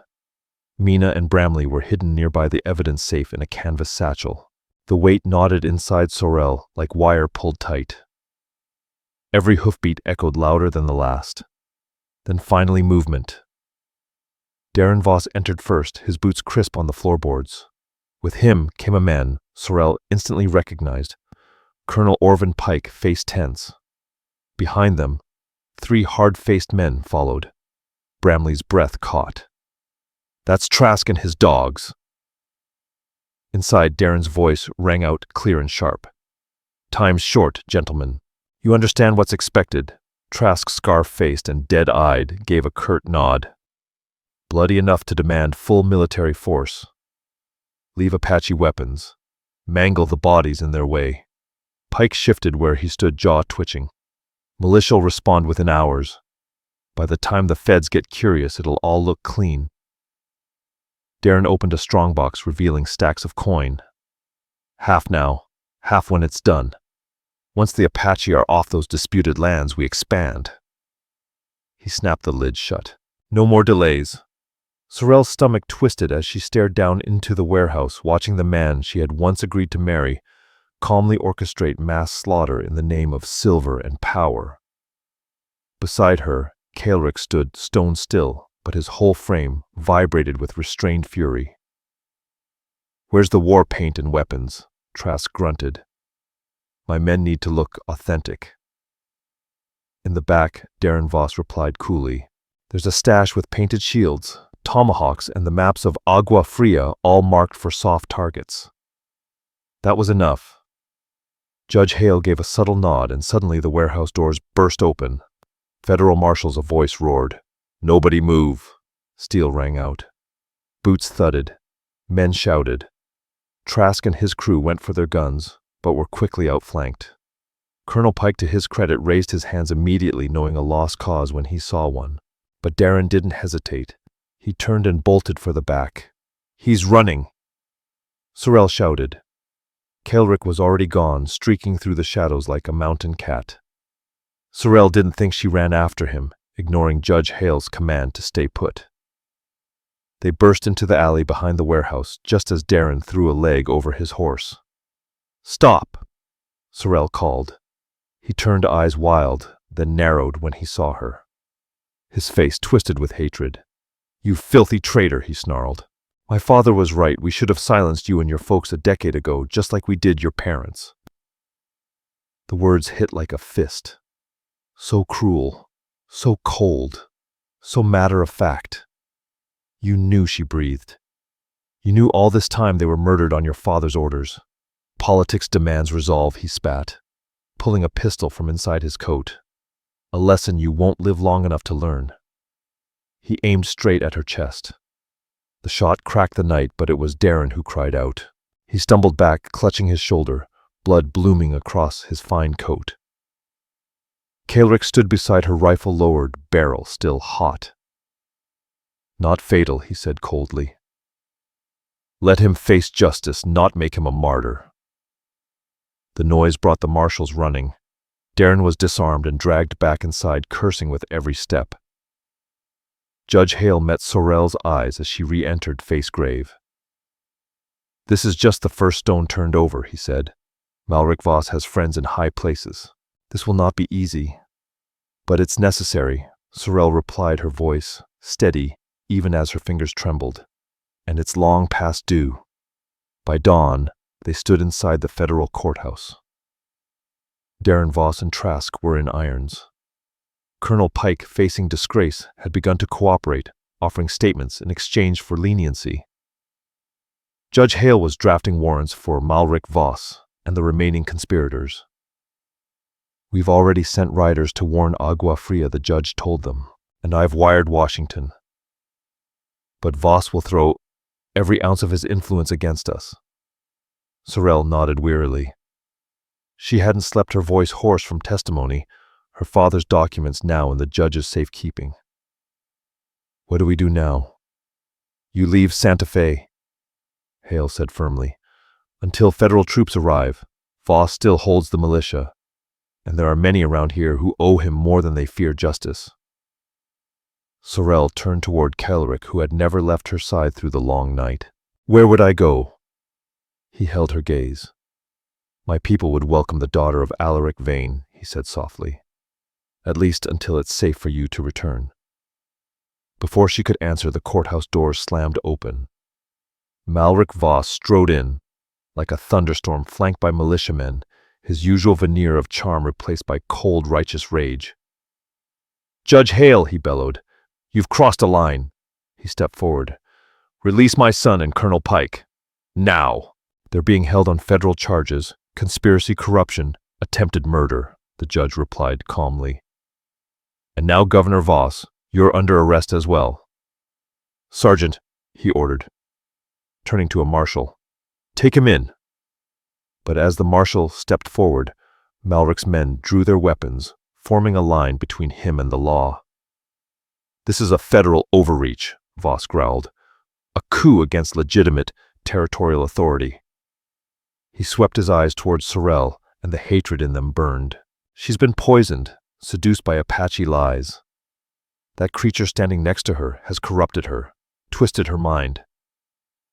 Mina and Bramley were hidden nearby the evidence safe in a canvas satchel. The weight knotted inside Sorel like wire pulled tight. Every hoofbeat echoed louder than the last. Then finally movement. Darren Voss entered first, his boots crisp on the floorboards. With him came a man Sorel instantly recognized. Colonel Orphaned Pike, face tense. Behind them, 3 hard-faced men followed. Bramley's breath caught. That's Trask and his dogs. Inside, Darren's voice rang out clear and sharp. Time's short, gentlemen. You understand what's expected. Trask, scar-faced and dead-eyed, gave a curt nod. Bloody enough to demand full military force. Leave Apache weapons. Mangle the bodies in their way. Pike shifted where he stood, jaw twitching. Militia'll respond within hours. By the time the feds get curious, it'll all look clean. Darren opened a strongbox, revealing stacks of coin. Half now, half when it's done. Once the Apache are off those disputed lands, we expand. He snapped the lid shut. No more delays. Sorrel's stomach twisted as she stared down into the warehouse, watching the man she had once agreed to marry calmly orchestrate mass slaughter in the name of silver and power. Beside her, Kaelric stood stone still, but his whole frame vibrated with restrained fury. "Where's the war paint and weapons?" Trask grunted. "My men need to look authentic." In the back, Darren Voss replied coolly. "There's a stash with painted shields, tomahawks, and the maps of Agua Fria, all marked for soft targets." That was enough. Judge Hale gave a subtle nod, and suddenly the warehouse doors burst open. Federal Marshal's a voice roared. "Nobody move!" Steel rang out. Boots thudded. Men shouted. Trask and his crew went for their guns, but were quickly outflanked. Colonel Pike, to his credit, raised his hands immediately, knowing a lost cause when he saw one. But Darren didn't hesitate. He turned and bolted for the back. "He's running!" Sorrel shouted. Kaelric was already gone, streaking through the shadows like a mountain cat. Sorrel didn't think she ran after him, ignoring Judge Hale's command to stay put. They burst into the alley behind the warehouse, just as Darren threw a leg over his horse. "Stop!" Sorrel called. He turned, eyes wild, then narrowed when he saw her. His face twisted with hatred. "You filthy traitor," he snarled. "My father was right. We should have silenced you and your folks a decade ago, just like we did your parents." The words hit like a fist. So cruel, so cold, so matter-of-fact. "You knew," she breathed. "You knew all this time they were murdered on your father's orders." "Politics demands resolve," he spat, pulling a pistol from inside his coat. "A lesson you won't live long enough to learn." He aimed straight at her chest. The shot cracked the night, but it was Darren who cried out. He stumbled back, clutching his shoulder, blood blooming across his fine coat. Kaelric stood beside her, rifle lowered, barrel still hot. "Not fatal," he said coldly. "Let him face justice, not make him a martyr." The noise brought the marshals running. Darren was disarmed and dragged back inside, cursing with every step. Judge Hale met Sorrel's eyes as she re-entered, face grave. "This is just the first stone turned over," he said. "Malric Voss has friends in high places. This will not be easy." "But it's necessary," Sorrel replied, her voice steady, even as her fingers trembled. "And it's long past due." By dawn, they stood inside the federal courthouse. Darren Voss and Trask were in irons. Colonel Pike, facing disgrace, had begun to cooperate, offering statements in exchange for leniency. Judge Hale was drafting warrants for Malric Voss and the remaining conspirators. "We've already sent riders to warn Agua Fria," the judge told them, "and I've wired Washington. But Voss will throw every ounce of his influence against us." Sorrel nodded wearily. She hadn't slept, her voice hoarse from testimony, her father's documents now in the judge's safekeeping. "What do we do now?" "You leave Santa Fe," Hale said firmly. "Until federal troops arrive. Voss still holds the militia, and there are many around here who owe him more than they fear justice." Sorrel turned toward Kaelric, who had never left her side through the long night. "Where would I go?" He held her gaze. "My people would welcome the daughter of Alaric Vane," he said softly. "At least until it's safe for you to return." Before she could answer, the courthouse doors slammed open. Malric Voss strode in, like a thunderstorm, flanked by militiamen, his usual veneer of charm replaced by cold, righteous rage. "Judge Hale," he bellowed, "you've crossed a line." He stepped forward. "Release my son and Colonel Pike. Now." "They're being held on federal charges, conspiracy, corruption, attempted murder," the judge replied calmly. "And now, Governor Voss, you're under arrest as well." "Sergeant," he ordered, turning to a marshal, Take him in. But as the marshal stepped forward, Malric's men drew their weapons, forming a line between him and the law. This is a federal overreach, Voss growled. A coup against legitimate territorial authority. He swept his eyes towards Sorel, and the hatred in them burned. She's been poisoned, seduced by Apache lies. That creature standing next to her has corrupted her, twisted her mind.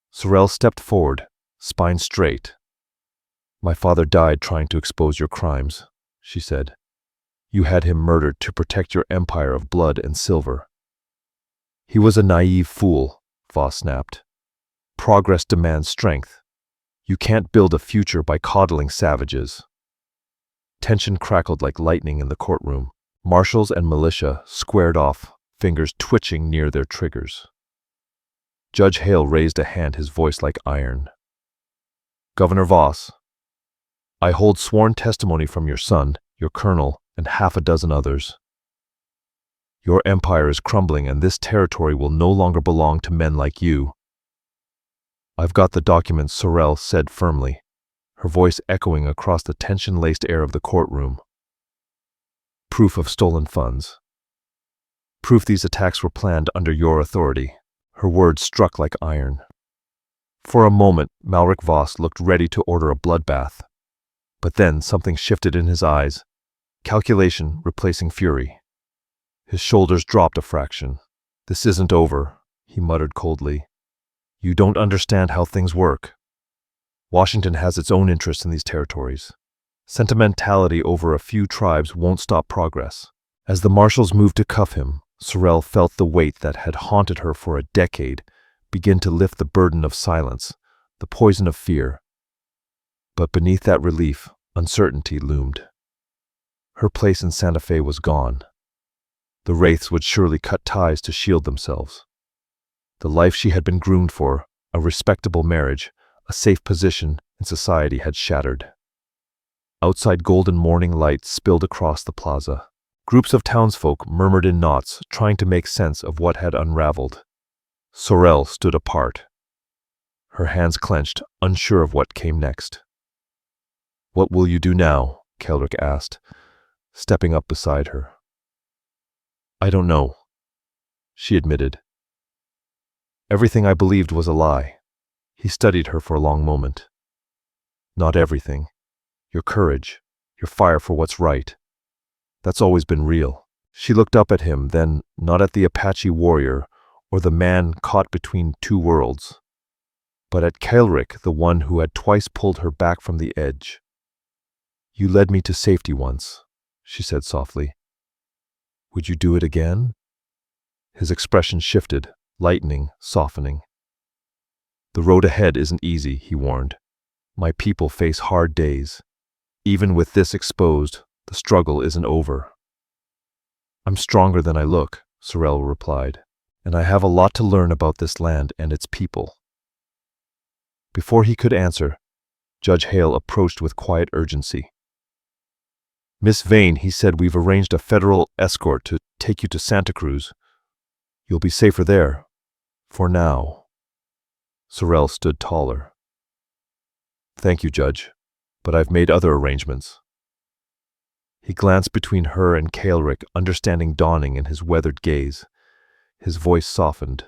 Sorel stepped forward, spine straight. My father died trying to expose your crimes, she said. You had him murdered to protect your empire of blood and silver. He was a naive fool, Voss snapped. Progress demands strength. You can't build a future by coddling savages. Tension crackled like lightning in the courtroom. Marshals and militia squared off, fingers twitching near their triggers. Judge Hale raised a hand, his voice like iron. Governor Voss, I hold sworn testimony from your son, your colonel, and half a dozen others. Your empire is crumbling, and this territory will no longer belong to men like you. I've got the documents, Sorel said firmly, her voice echoing across the tension-laced air of the courtroom. Proof of stolen funds. Proof these attacks were planned under your authority. Her words struck like iron. For a moment, Malric Voss looked ready to order a bloodbath. But then something shifted in his eyes, calculation replacing fury. His shoulders dropped a fraction. This isn't over, he muttered coldly. You don't understand how things work. Washington has its own interests in these territories. Sentimentality over a few tribes won't stop progress. As the marshals moved to cuff him, Sorel felt the weight that had haunted her for a decade begin to lift the burden of silence, the poison of fear. But beneath that relief, uncertainty loomed. Her place in Santa Fe was gone. The Wraiths would surely cut ties to shield themselves. The life she had been groomed for, a respectable marriage, a safe position in society, had shattered. Outside, golden morning light spilled across the plaza. Groups of townsfolk murmured in knots, trying to make sense of what had unraveled. Sorel stood apart, her hands clenched, unsure of what came next. What will you do now? Kelrick asked, stepping up beside her. I don't know, she admitted. Everything I believed was a lie. He studied her for a long moment. Not everything. Your courage, your fire for what's right. That's always been real. She looked up at him, then not at the Apache warrior or the man caught between two worlds, but at Kelrick, the one who had twice pulled her back from the edge. You led me to safety once, she said softly. Would you do it again? His expression shifted, lightening, softening. The road ahead isn't easy, he warned. My people face hard days. Even with this exposed, the struggle isn't over. I'm stronger than I look, Sorel replied, and I have a lot to learn about this land and its people. Before he could answer, Judge Hale approached with quiet urgency. Miss Vane, he said, we've arranged a federal escort to take you to Santa Cruz. You'll be safer there. For now. Sorel stood taller. Thank you, Judge, but I've made other arrangements. He glanced between her and Kelrick, understanding dawning in his weathered gaze. His voice softened.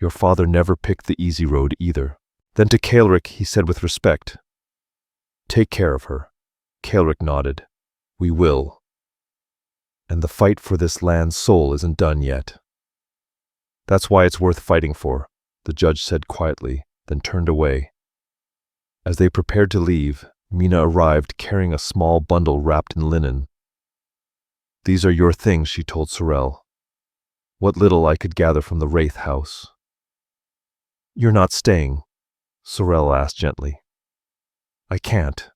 Your father never picked the easy road either. Then to Kelrick he said with respect, Take care of her. Kelrick nodded. We will. And the fight for this land's soul isn't done yet. That's why it's worth fighting for, the judge said quietly, then turned away. As they prepared to leave, Mina arrived carrying a small bundle wrapped in linen. These are your things, she told Sorel. What little I could gather from the Wraith house. You're not staying? Sorel asked gently. I can't.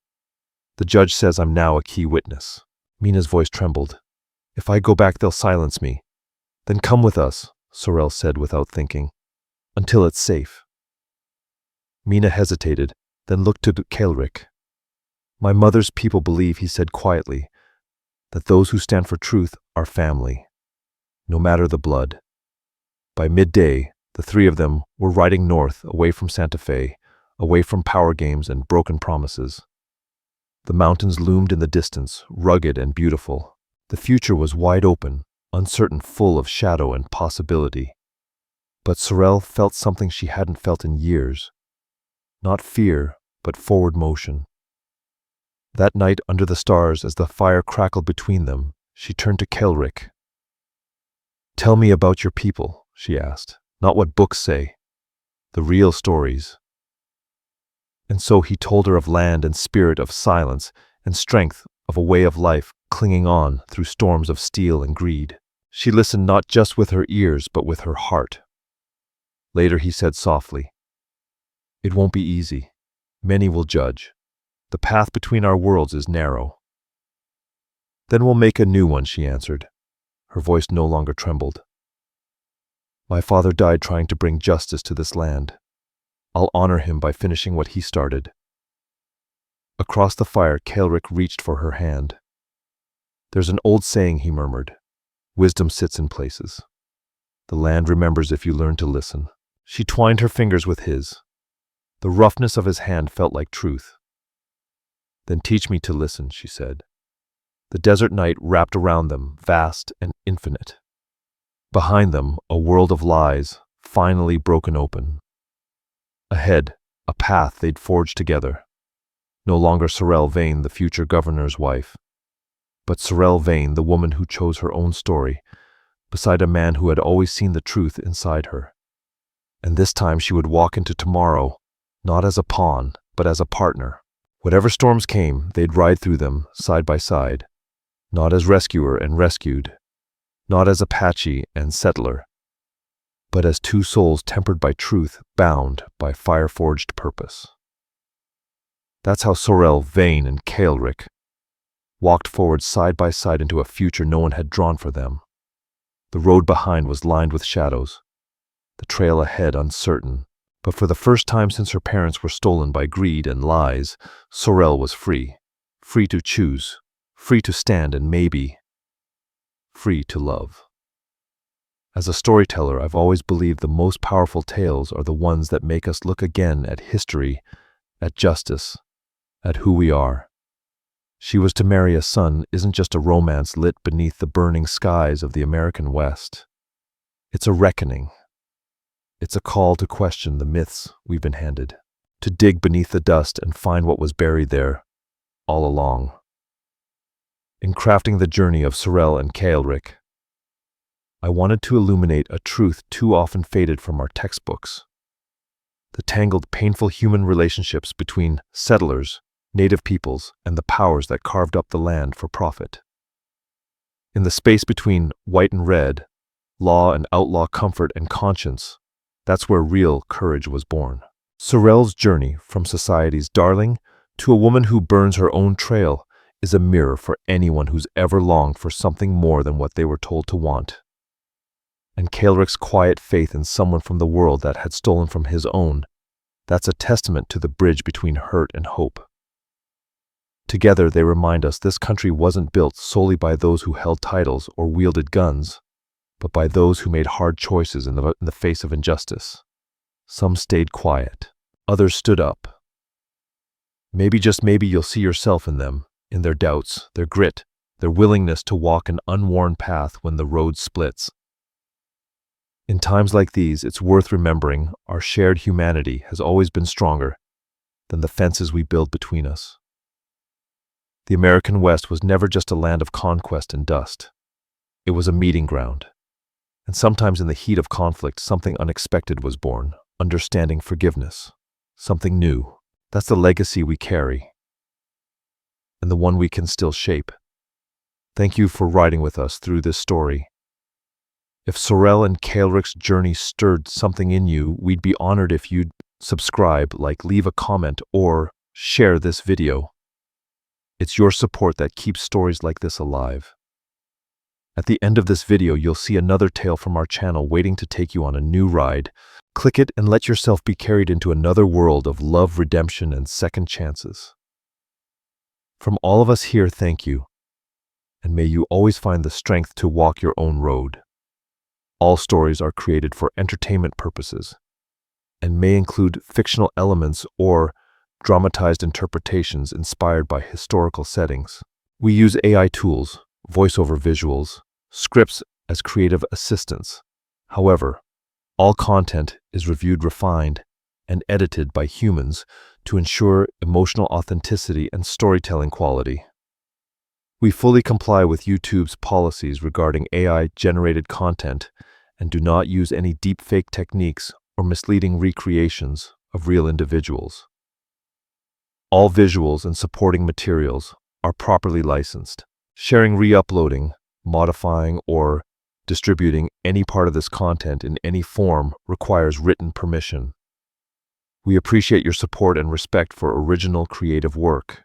The judge says I'm now a key witness. Mina's voice trembled. If I go back, they'll silence me. Then come with us, Sorel said without thinking, until it's safe. Mina hesitated, then looked to Kelrick. My mother's people believe, he said quietly, that those who stand for truth are family, no matter the blood. By midday, the three of them were riding north away from Santa Fe, away from power games and broken promises. The mountains loomed in the distance, rugged and beautiful. The future was wide open, uncertain, full of shadow and possibility. But Sorel felt something she hadn't felt in years. Not fear, but forward motion. That night under the stars, as the fire crackled between them, she turned to Kelrick. "Tell me about your people," she asked. "Not what books say. The real stories." And so he told her of land and spirit, of silence and strength, of a way of life clinging on through storms of steel and greed. She listened not just with her ears, but with her heart. Later he said softly, "It won't be easy. Many will judge. The path between our worlds is narrow." "Then we'll make a new one," she answered. Her voice no longer trembled. "My father died trying to bring justice to this land. I'll honor him by finishing what he started." Across the fire, Kelrick reached for her hand. "There's an old saying," he murmured. "Wisdom sits in places. The land remembers if you learn to listen." She twined her fingers with his. The roughness of his hand felt like truth. "Then teach me to listen," she said. The desert night wrapped around them, vast and infinite. Behind them, a world of lies, finally broken open. Ahead, a path they'd forged together. No longer Sorel Vane, the future governor's wife, but Sorel Vane, the woman who chose her own story, beside a man who had always seen the truth inside her. And this time she would walk into tomorrow, not as a pawn, but as a partner. Whatever storms came, they'd ride through them, side by side, not as rescuer and rescued, not as Apache and settler, but as two souls tempered by truth, bound by fire-forged purpose. That's how Sorel, Vane, and Kelrick walked forward side by side into a future no one had drawn for them. The road behind was lined with shadows, the trail ahead uncertain, but for the first time since her parents were stolen by greed and lies, Sorel was free. Free to choose, free to stand, and maybe free to love. As a storyteller, I've always believed the most powerful tales are the ones that make us look again at history, at justice, at who we are. She Was to Marry a Son isn't just a romance lit beneath the burning skies of the American West. It's a reckoning. It's a call to question the myths we've been handed, to dig beneath the dust and find what was buried there all along. In crafting the journey of Sorel and Kelrick, I wanted to illuminate a truth too often faded from our textbooks: the tangled, painful human relationships between settlers, native peoples, and the powers that carved up the land for profit. In the space between white and red, law and outlaw, comfort and conscience, that's where real courage was born. Sorel's journey from society's darling to a woman who burns her own trail is a mirror for anyone who's ever longed for something more than what they were told to want. And Kelrick's quiet faith in someone from the world that had stolen from his own, that's a testament to the bridge between hurt and hope. Together they remind us this country wasn't built solely by those who held titles or wielded guns, but by those who made hard choices in the face of injustice. Some stayed quiet, others stood up. Maybe, just maybe, you'll see yourself in them, in their doubts, their grit, their willingness to walk an unworn path when the road splits. In times like these, it's worth remembering our shared humanity has always been stronger than the fences we build between us. The American West was never just a land of conquest and dust. It was a meeting ground. And sometimes in the heat of conflict, something unexpected was born: understanding, forgiveness, something new. That's the legacy we carry, and the one we can still shape. Thank you for riding with us through this story. If Sorel and Kelrick's journey stirred something in you, we'd be honored if you'd subscribe, leave a comment, or share this video. It's your support that keeps stories like this alive. At the end of this video, you'll see another tale from our channel waiting to take you on a new ride. Click it and let yourself be carried into another world of love, redemption, and second chances. From all of us here, thank you, and may you always find the strength to walk your own road. All stories are created for entertainment purposes. and may include fictional elements or dramatized interpretations inspired by historical settings. We use AI tools, voiceover visuals, scripts as creative assistants. However, all content is reviewed, refined, and edited by humans to ensure emotional authenticity and storytelling quality. We fully comply with YouTube's policies regarding AI-generated content and do not use any deepfake techniques or misleading recreations of real individuals. All visuals and supporting materials are properly licensed. Sharing, re-uploading, modifying, or distributing any part of this content in any form requires written permission. We appreciate your support and respect for original creative work.